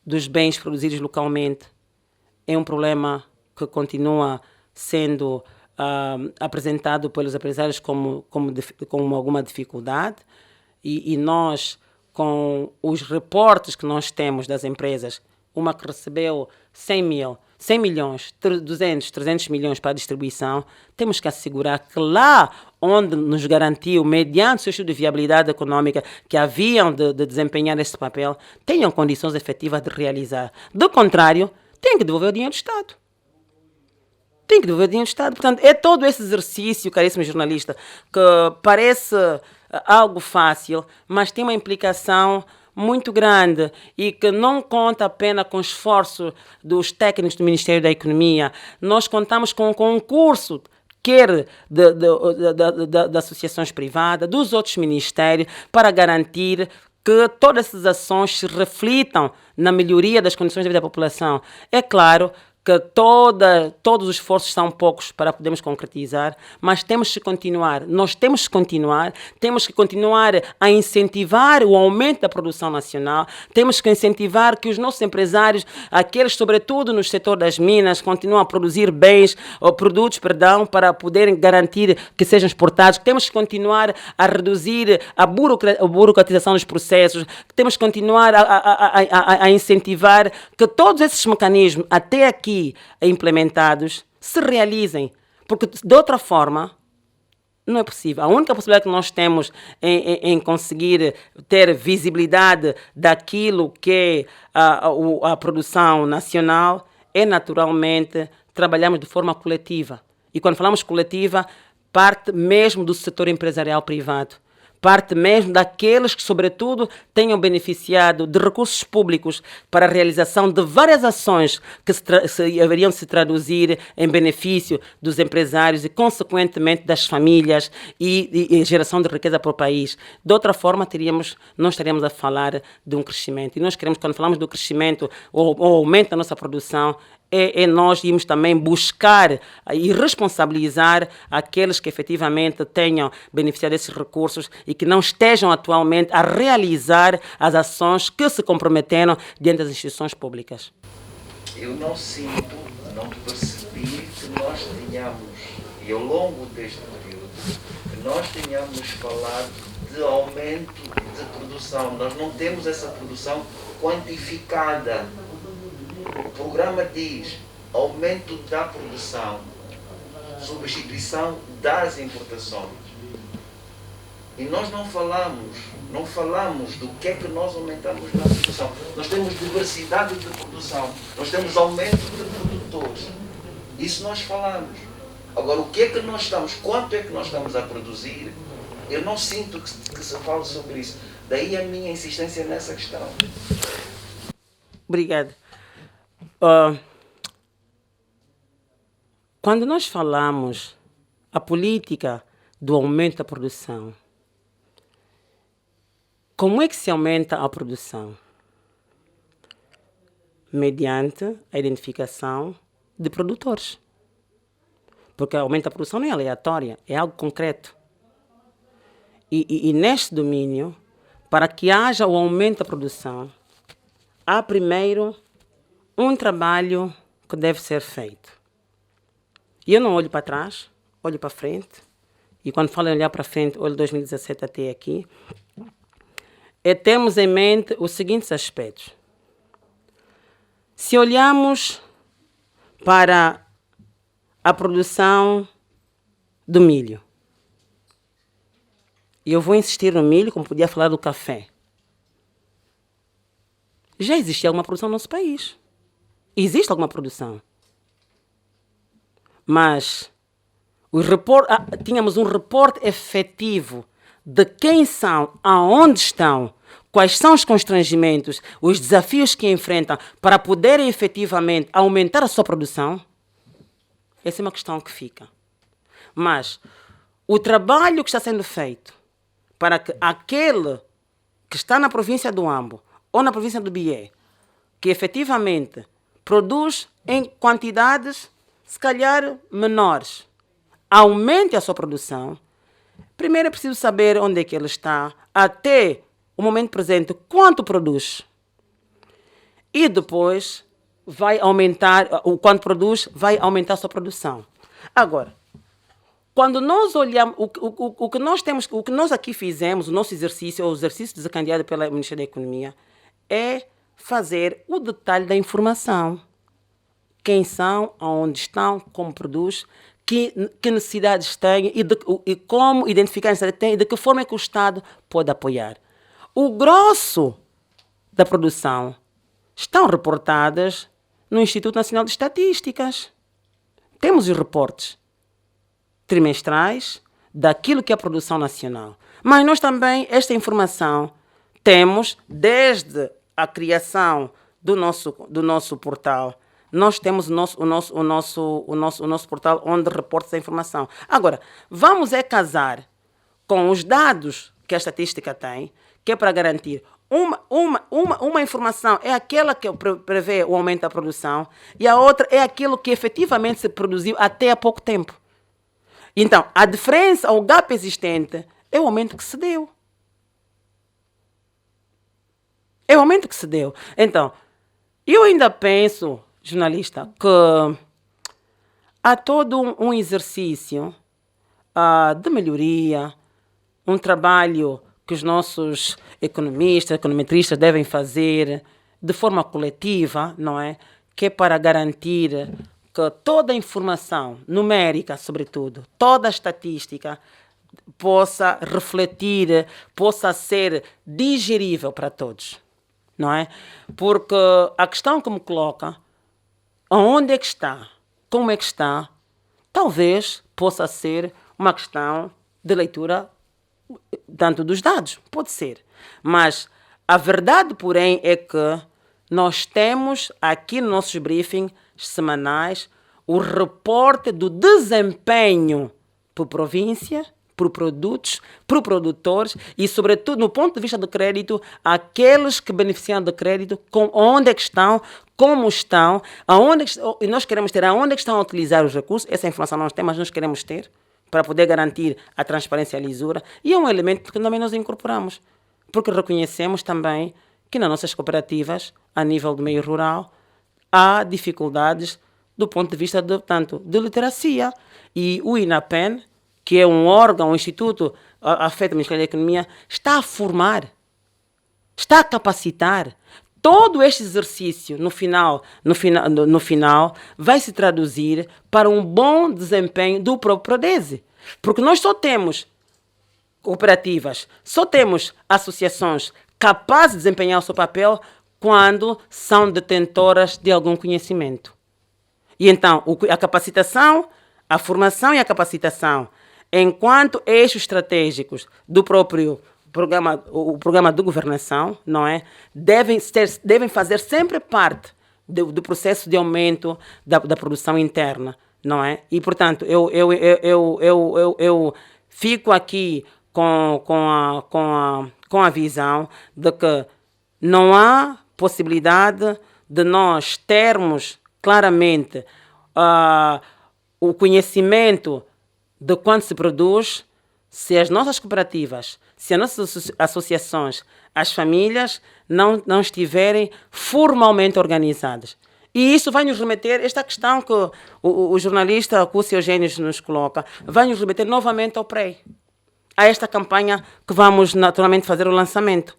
dos bens produzidos localmente, é um problema que continua sendo apresentado pelos empresários como alguma dificuldade, e nós, com os reportes que nós temos das empresas, uma que recebeu 100 milhões, 200, 300 milhões para a distribuição, temos que assegurar que lá onde nos garantiu, mediante o seu estudo de viabilidade econômica, que haviam de desempenhar esse papel, tenham condições efetivas de realizar. Do contrário, tem que devolver o dinheiro do Estado. Tem que devolver o dinheiro do Estado. Portanto, é todo esse exercício, caríssimo jornalista, que parece algo fácil, mas tem uma implicação muito grande e que não conta apenas com o esforço dos técnicos do Ministério da Economia. Nós contamos com um concurso, quer de associações privadas, dos outros ministérios, para garantir que todas essas ações se reflitam na melhoria das condições de vida da população. É claro que todos os esforços são poucos para podermos concretizar, mas temos que continuar. Nós temos que continuar a incentivar o aumento da produção nacional, temos que incentivar que os nossos empresários, aqueles sobretudo no setor das minas, continuem a produzir produtos, para poderem garantir que sejam exportados. Temos que continuar a reduzir a burocratização dos processos, temos que continuar a incentivar que todos esses mecanismos, até aqui implementados, se realizem, porque de outra forma não é possível. A única possibilidade que nós temos em conseguir ter visibilidade daquilo que é a produção nacional é naturalmente trabalharmos de forma coletiva. E quando falamos coletiva, parte mesmo do setor empresarial privado. Parte mesmo daqueles que, sobretudo, tenham beneficiado de recursos públicos para a realização de várias ações que haveriam de se traduzir em benefício dos empresários e, consequentemente, das famílias e geração de riqueza para o país. De outra forma, nós estaríamos a falar de um crescimento. E nós queremos, quando falamos do crescimento ou aumento da nossa produção, nós irmos também buscar e responsabilizar aqueles que efetivamente tenham beneficiado desses recursos e que não estejam atualmente a realizar as ações que se comprometeram diante das instituições públicas. Eu não percebi que nós tenhamos, e ao longo deste período, que nós tenhamos falado de aumento de produção. Nós não temos essa produção quantificada. O programa diz aumento da produção, substituição das importações. E nós não falamos do que é que nós aumentamos na produção. Nós temos diversidade de produção, nós temos aumento de produtores. Isso nós falamos. Agora, o que é que nós estamos, quanto é que nós estamos a produzir, eu não sinto que se fale sobre isso. Daí a minha insistência nessa questão. Obrigada. Quando nós falamos a política do aumento da produção, como é que se aumenta a produção? Mediante a identificação de produtores. Porque o aumento da produção não é aleatória, é algo concreto. E neste domínio, para que haja o aumento da produção, há primeiro um trabalho que deve ser feito. E eu não olho para trás, olho para frente. E quando falo em olhar para frente, olho 2017 até aqui. Temos em mente os seguintes aspectos. Se olharmos para a produção do milho, e eu vou insistir no milho, como podia falar do café. Já existia alguma produção no nosso país. Existe alguma produção. Mas tínhamos um reporte efetivo de quem são, aonde estão, quais são os constrangimentos, os desafios que enfrentam para poderem efetivamente aumentar a sua produção. Essa é uma questão que fica. Mas o trabalho que está sendo feito para que aquele que está na província do Ambo ou na província do Bié, que efetivamente produz em quantidades, se calhar, menores, aumente a sua produção, primeiro é preciso saber onde é que ele está, até o momento presente, quanto produz. E depois vai aumentar, o quanto produz, vai aumentar a sua produção. Agora, quando nós olhamos, o que nós aqui fizemos, o nosso exercício, o exercício desencadeado pela Ministério da Economia, é fazer o detalhe da informação. Quem são, aonde estão, como produz, que necessidades têm e como identificar a necessidade que têm e de que forma é que o Estado pode apoiar. O grosso da produção estão reportadas no Instituto Nacional de Estatísticas. Temos os reportes trimestrais daquilo que é a produção nacional. Mas nós também, esta informação, temos desde a criação do nosso portal. Nós temos o nosso portal onde reporta essa informação. Agora, vamos casar com os dados que a estatística tem, que é para garantir Uma informação é aquela que prevê o aumento da produção e a outra é aquilo que efetivamente se produziu até há pouco tempo. Então, a diferença, o gap existente, é o aumento que se deu. É o aumento que se deu. Então, eu ainda penso, jornalista, que há todo um exercício de melhoria, um trabalho que os nossos economistas, econometristas devem fazer de forma coletiva, não é? Que é para garantir que toda a informação numérica, sobretudo, toda a estatística, possa refletir, possa ser digerível para todos, não é? Porque a questão que me coloca, onde é que está, como é que está, talvez possa ser uma questão de leitura tanto dos dados, pode ser. Mas a verdade, porém, é que nós temos aqui nos nossos briefings semanais o reporte do desempenho por província, por produtos, por produtores e, sobretudo, no ponto de vista do crédito, aqueles que beneficiam do crédito, onde é que estão, como estão, e nós queremos ter aonde é que estão a utilizar os recursos. Essa informação nós temos, mas nós queremos ter para poder garantir a transparência e a lisura. E é um elemento que também nós incorporamos, porque reconhecemos também que nas nossas cooperativas, a nível do meio rural, há dificuldades do ponto de vista de literacia. E o INAPEN, que é um órgão, um instituto afeto ao Ministério da Economia, está a formar, está a capacitar. Todo este exercício, no final, vai se traduzir para um bom desempenho do próprio Prodese. Porque nós só temos cooperativas, só temos associações capazes de desempenhar o seu papel quando são detentoras de algum conhecimento. E então, a capacitação, a formação e a capacitação, enquanto eixos estratégicos do próprio programa de governação, não é? Devem fazer sempre parte do processo de aumento da produção interna, não é? E, portanto, eu fico aqui com a visão de que não há possibilidade de nós termos claramente o conhecimento de quanto se produz se as nossas cooperativas, se as nossas associações, as famílias não estiverem formalmente organizadas. E isso vai nos remeter, esta questão que o jornalista Cúcio Eugênio nos coloca, vai nos remeter novamente ao PREI, a esta campanha que vamos naturalmente fazer o lançamento.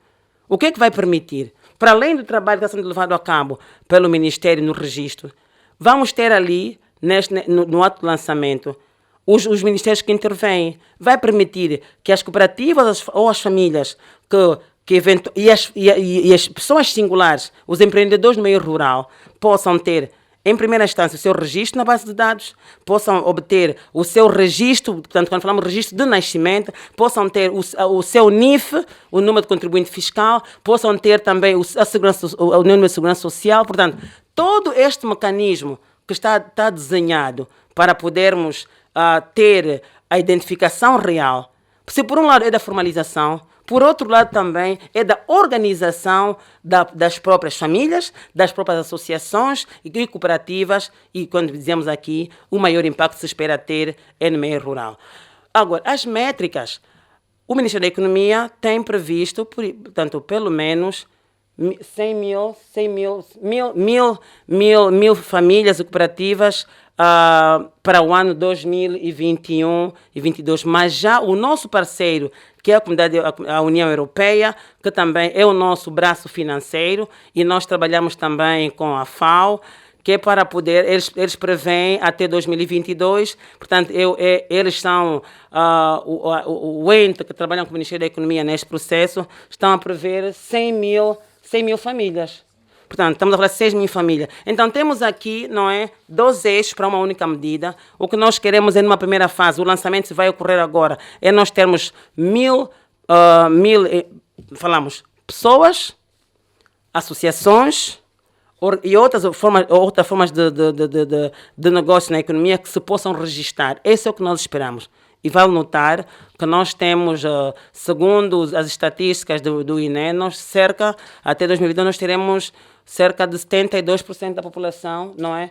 O que é que vai permitir? Para além do trabalho que está sendo levado a cabo pelo Ministério no registro, vamos ter ali, no ato de lançamento, os ministérios que intervêm. Vai permitir que as cooperativas ou as famílias e as pessoas singulares, os empreendedores no meio rural, possam ter, em primeira instância, o seu registro na base de dados, possam obter o seu registro, portanto, quando falamos de registro de nascimento, possam ter o seu NIF, o número de contribuinte fiscal, possam ter também o número de segurança social. Portanto, todo este mecanismo que está desenhado para podermos ter a identificação real, se por um lado é da formalização, por outro lado também é da organização das próprias famílias, das próprias associações e cooperativas, e quando dizemos aqui, o maior impacto se espera ter é no meio rural. Agora, as métricas, o Ministério da Economia tem previsto, portanto, pelo menos 100 mil famílias e cooperativas para o ano 2021 e 2022, mas já o nosso parceiro, que é a União Europeia, que também é o nosso braço financeiro, e nós trabalhamos também com a FAO, que é para poder, eles preveem até 2022, portanto, eles são o ente que trabalham com o Ministério da Economia neste processo, estão a prever 100 mil famílias. Portanto, estamos a falar de 6 mil famílias. Então, temos aqui, não é, 2 eixos para uma única medida. O que nós queremos é, numa primeira fase, o lançamento vai ocorrer agora, é nós termos falamos, pessoas, associações e outras formas de negócio na economia que se possam registrar. Esse é o que nós esperamos. E vale notar que nós temos, segundo as estatísticas do INE, até 2022 nós teremos cerca de 72% da população, não é,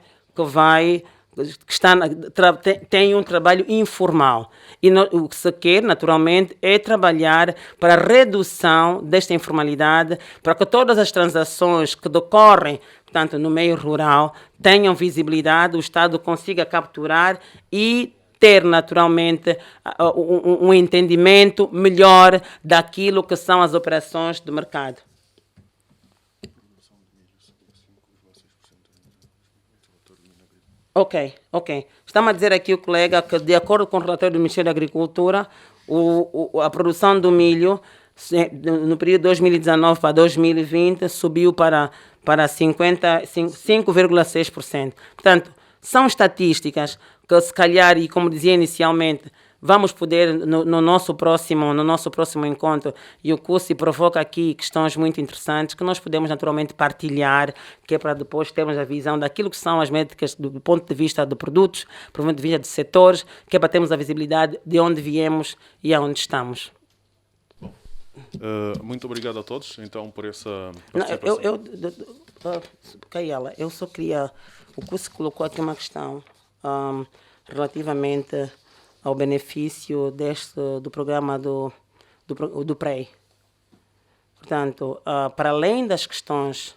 tem um trabalho informal. E o que se quer, naturalmente, é trabalhar para a redução desta informalidade, para que todas as transações que decorrem, portanto, no meio rural, tenham visibilidade, o Estado consiga capturar e ter, naturalmente, um entendimento melhor daquilo que são as operações do mercado. Ok. Estamos a dizer aqui o colega que, de acordo com o relatório do Ministério da Agricultura, a produção do milho no período 2019 para 2020 subiu para 5,6%. Portanto, são estatísticas que, se calhar, e como dizia inicialmente, vamos poder, no nosso próximo encontro, e o curso provoca aqui questões muito interessantes que nós podemos naturalmente partilhar, que é para depois termos a visão daquilo que são as métricas do ponto de vista de produtos, do ponto de vista de setores, que é para termos a visibilidade de onde viemos e aonde estamos. Muito obrigado a todos, então, por essa participação. Eu só queria... O curso colocou aqui uma questão relativamente ao benefício do programa do PREI. Portanto, para além das questões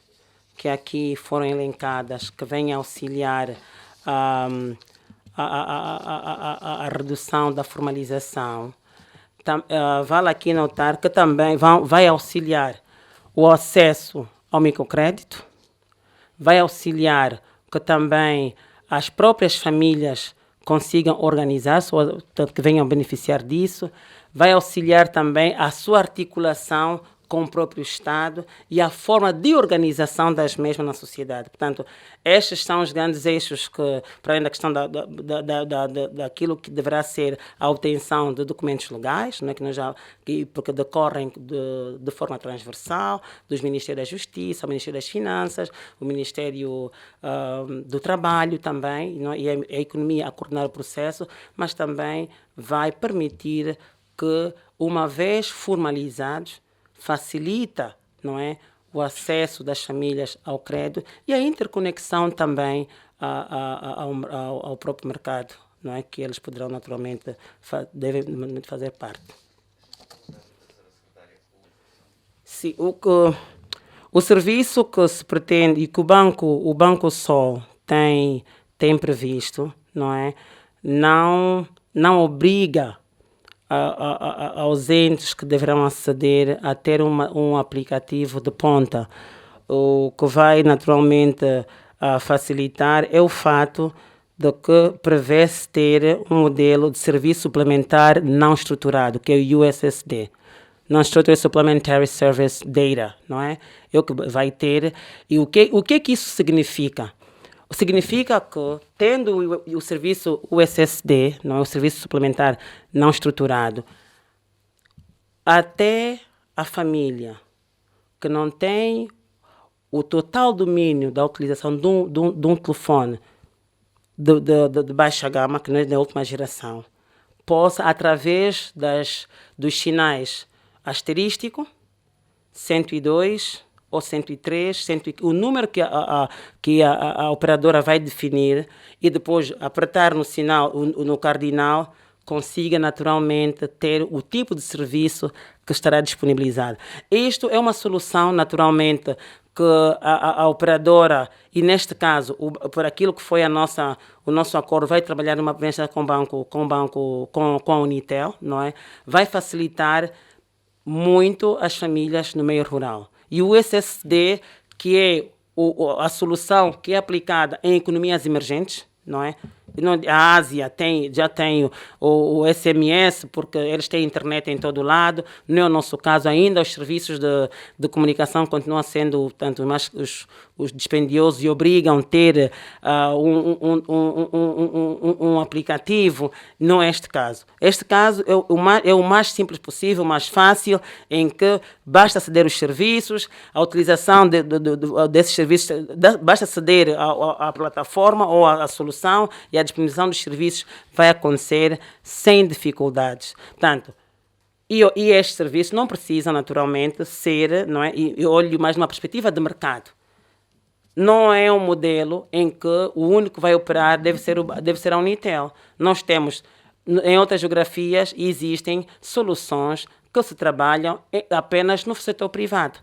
que aqui foram elencadas, que vêm auxiliar a redução da formalização, vale aqui notar que também vai auxiliar o acesso ao microcrédito, vai auxiliar que também as próprias famílias consigam organizar-se, que venham beneficiar disso, vai auxiliar também a sua articulação com o próprio Estado e a forma de organização das mesmas na sociedade. Portanto, estes são os grandes eixos que, para além da questão daquilo que deverá ser a obtenção de documentos legais, né, porque decorrem de forma transversal, dos Ministérios da Justiça, o Ministério das Finanças, o Ministério do Trabalho também, não, e a economia a coordenar o processo, mas também vai permitir que, uma vez formalizados, facilita, não é, o acesso das famílias ao crédito e a interconexão também ao próprio mercado, não é, que eles poderão naturalmente devem fazer parte. Sim, o serviço que se pretende e que o Banco Sol tem previsto, não é, não obriga aos entes que deverão aceder a ter um aplicativo de ponta. O que vai naturalmente facilitar é o fato de que prevê-se ter um modelo de serviço suplementar não estruturado, que é o USSD. Non-Structured Supplementary Service Data, não é? É o que vai ter. E o que isso significa? Significa que, tendo o serviço USSD, não é, o serviço suplementar não estruturado, até a família que não tem o total domínio da utilização de um telefone de baixa gama, que não é da última geração, possa, através dos sinais asterístico, 102 ou 103, o número que a operadora vai definir, e depois apertar no sinal, no cardinal, consiga naturalmente ter o tipo de serviço que estará disponibilizado. Isto é uma solução, naturalmente, que a operadora, e neste caso, por aquilo que foi o nosso acordo, vai trabalhar numa presença com a Unitel, não é? Vai facilitar muito as famílias no meio rural. E o SSD, que é a solução que é aplicada em economias emergentes, não é? A Ásia já tem o SMS, porque eles têm internet em todo lado. Não é o nosso caso ainda. Os serviços de comunicação continuam sendo tanto mais os dispendiosos e obrigam a ter um aplicativo. Não é este caso. Este caso é o mais simples possível, o mais fácil, em que basta aceder aos serviços, a utilização desses serviços, basta aceder à plataforma ou à solução e a disponibilização dos serviços vai acontecer sem dificuldades. Portanto, e estes serviços não precisam, naturalmente, ser, não é? E olho mais numa perspectiva de mercado. Não é um modelo em que o único que vai operar deve ser a Unitel. Nós temos, em outras geografias, existem soluções que se trabalham apenas no setor privado.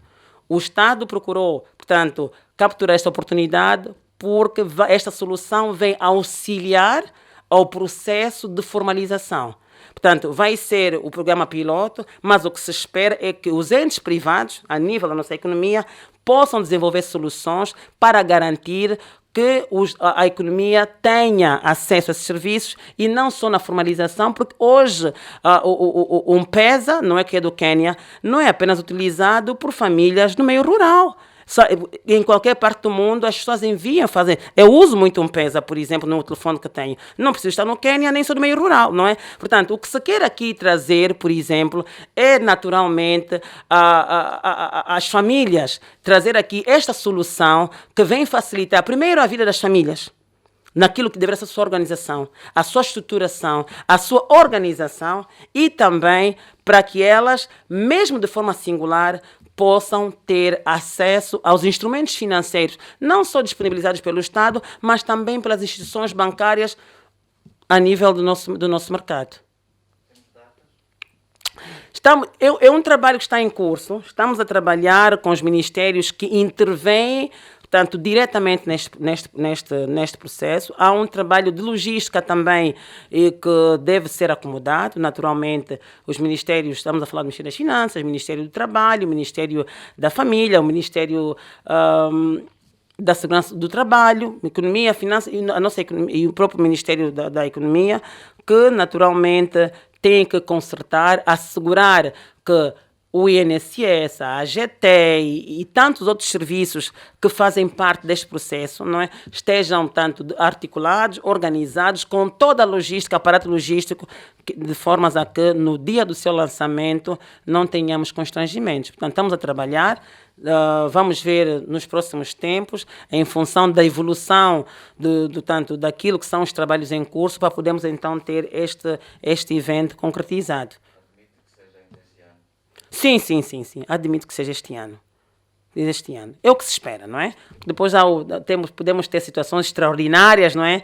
O Estado procurou, portanto, capturar esta oportunidade porque esta solução vem auxiliar ao processo de formalização. Portanto, vai ser o programa piloto, mas o que se espera é que os entes privados, a nível da nossa economia, possam desenvolver soluções para garantir que a economia tenha acesso a esses serviços e não só na formalização, porque hoje o M-Pesa, não é, que é do Quênia, não é apenas utilizado por famílias no meio rural. Em qualquer parte do mundo as pessoas enviam, fazem. Eu uso muito um M-Pesa, por exemplo, no telefone que tenho. Não preciso estar no Quênia, nem sou do meio rural, não é? Portanto, o que se quer aqui trazer, por exemplo, é naturalmente as famílias, trazer aqui esta solução que vem facilitar, primeiro, a vida das famílias, naquilo que deveria ser a sua organização, a sua estruturação, a sua organização e também para que elas, mesmo de forma singular, possam ter acesso aos instrumentos financeiros, não só disponibilizados pelo Estado, mas também pelas instituições bancárias a nível do nosso mercado. É um trabalho que está em curso. Estamos a trabalhar com os ministérios que intervêm, portanto, diretamente neste processo. Há um trabalho de logística também que deve ser acomodado. Naturalmente, os ministérios, estamos a falar do Ministério das Finanças, o Ministério do Trabalho, o Ministério da Família, o Ministério da Segurança do Trabalho, Economia, Finanças e o próprio Ministério da Economia, que naturalmente tem que consertar, assegurar que o INSS, a AGT e tantos outros serviços que fazem parte deste processo, não é, estejam tanto articulados, organizados, com toda a logística, aparato logístico, de formas a que no dia do seu lançamento não tenhamos constrangimentos. Portanto, estamos a trabalhar. Vamos ver nos próximos tempos, em função da evolução tanto daquilo que são os trabalhos em curso, para podermos então ter este evento concretizado. Admite que seja ainda este ano? Sim. Admito que seja este ano. É o que se espera, não é? Depois podemos ter situações extraordinárias, não é?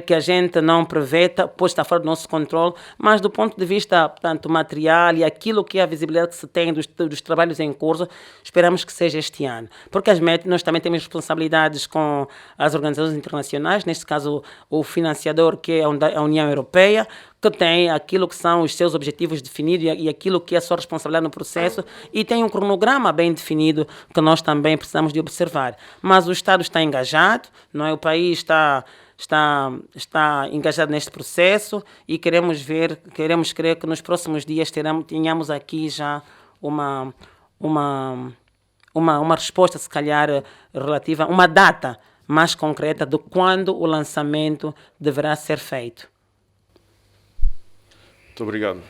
Que a gente não prevê, pois está fora do nosso controle, mas do ponto de vista, portanto, material e aquilo que é a visibilidade que se tem dos trabalhos em curso, esperamos que seja este ano. Porque nós também temos responsabilidades com as organizações internacionais, neste caso o financiador, que é a União Europeia, que tem aquilo que são os seus objetivos definidos e aquilo que é a sua responsabilidade no processo, e tem um cronograma bem definido que nós também precisamos de observar. Mas o Estado está engajado, não é? O país está engajado neste processo e queremos crer que nos próximos dias tenhamos aqui já uma resposta, se calhar, relativa, uma data mais concreta de quando o lançamento deverá ser feito. Muito obrigado.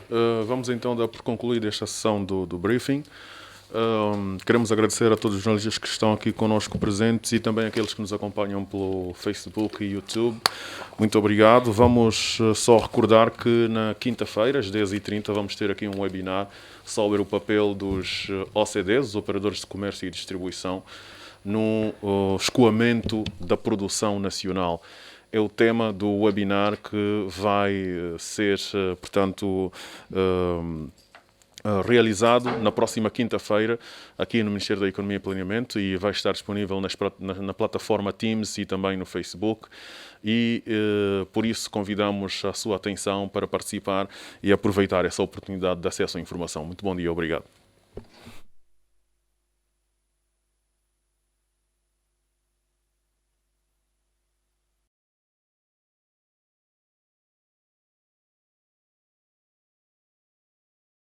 Vamos então dar por concluída esta sessão do briefing. Queremos agradecer a todos os jornalistas que estão aqui connosco presentes e também aqueles que nos acompanham pelo Facebook e YouTube. Muito obrigado. Vamos só recordar que na quinta-feira, às 10h30, vamos ter aqui um webinar sobre o papel dos OCDs, os Operadores de Comércio e Distribuição, no escoamento da produção nacional. É o tema do webinar que vai ser, portanto, realizado na próxima quinta-feira aqui no Ministério da Economia e Planeamento e vai estar disponível na plataforma Teams e também no Facebook. E por isso convidamos a sua atenção para participar e aproveitar essa oportunidade de acesso à informação. Muito bom dia, obrigado.